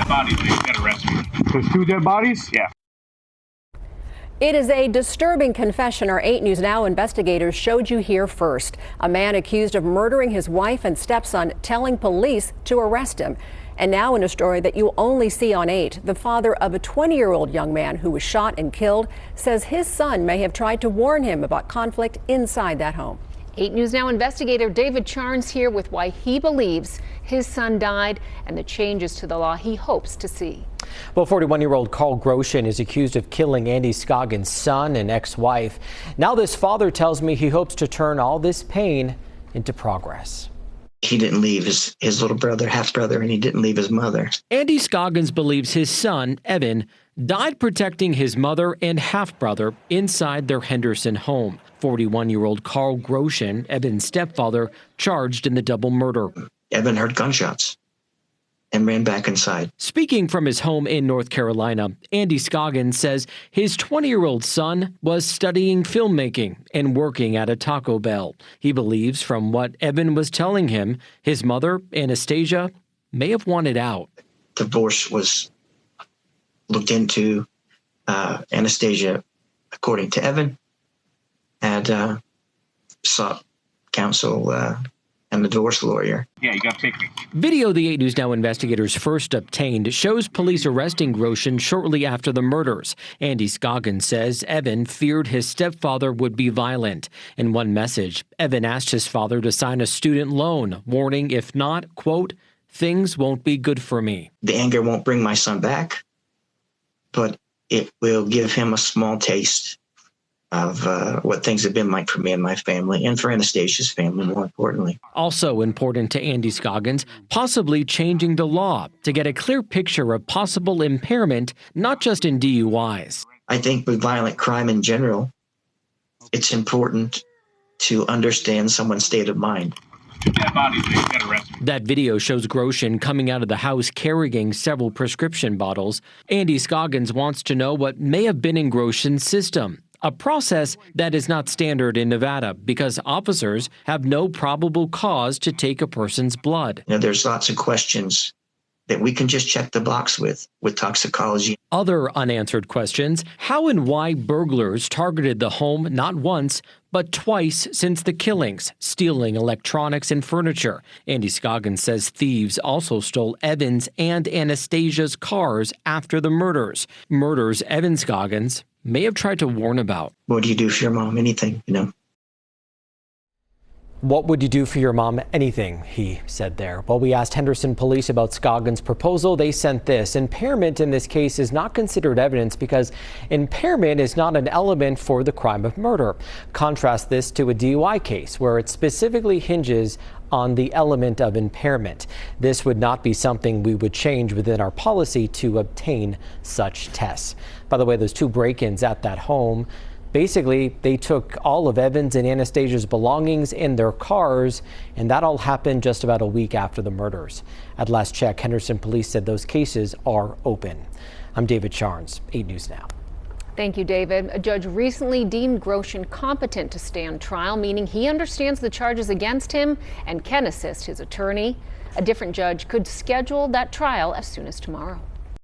dead bodies. They got arrested. There's 2 dead bodies? Yeah. It is a disturbing confession our 8 News Now investigators showed you here first. A man accused of murdering his wife and stepson telling police to arrest him. And now in a story that you only see on 8, the father of a 20-year-old young man who was shot and killed says his son may have tried to warn him about conflict inside that home. 8 News Now investigator David Charnes here with why he believes his son died and the changes to the law he hopes to see. Well, 41-year-old Carl Groshin is accused of killing Andy Scoggins' son and ex-wife. Now this father tells me he hopes to turn all this pain into progress. He didn't leave his little brother, half-brother, and he didn't leave his mother. Andy Scoggins believes his son, Evan, died protecting his mother and half-brother inside their Henderson home. 41-year-old Carl Groshin, Evan's stepfather, charged in the double murder. Evan heard gunshots and ran back inside. Speaking from his home in North Carolina, Andy Scoggins says his 20-year-old son was studying filmmaking and working at a Taco Bell. He believes from what Evan was telling him, his mother, Anastasia, may have wanted out. Divorce was looked into. Anastasia, according to Evan, had sought counsel and the divorce lawyer. Yeah, you got to take me. Video the 8 News Now investigators first obtained shows police arresting Groshin shortly after the murders. Andy Scoggins says Evan feared his stepfather would be violent. In one message, Evan asked his father to sign a student loan, warning if not, quote, things won't be good for me. The anger won't bring my son back, but it will give him a small taste of what things have been like for me and my family, and for Anastasia's family, more importantly. Also important to Andy Scoggins, possibly changing the law to get a clear picture of possible impairment, not just in DUIs. I think with violent crime in general, it's important to understand someone's state of mind. 2 dead bodies. They got arrested. That video shows Groshin coming out of the house carrying several prescription bottles. Andy Scoggins wants to know what may have been in Groshin's system. A process that is not standard in Nevada because officers have no probable cause to take a person's blood. There's lots of questions that we can just check the box with toxicology. Other unanswered questions: how and why burglars targeted the home not once, but twice since the killings, stealing electronics and furniture. Andy Scoggins says thieves also stole Evan's and Anastasia's cars after the murders. Murders Evan Scoggins may have tried to warn about. What do you do for your mom? Anything, What would you do for your mom? Anything, he said there. Well, we asked Henderson police about Scoggins' proposal. They sent this. Impairment in this case is not considered evidence because impairment is not an element for the crime of murder. Contrast this to a DUI case where it specifically hinges on the element of impairment. This would not be something we would change within our policy to obtain such tests. By the way, those 2 break-ins at that home, basically, they took all of Evan's and Anastasia's belongings in their cars, and that all happened just about a week after the murders. At last check, Henderson police said those cases are open. I'm David Charnes, 8 News Now. Thank you, David. A judge recently deemed Groshin competent to stand trial, meaning he understands the charges against him and can assist his attorney. A different judge could schedule that trial as soon as tomorrow.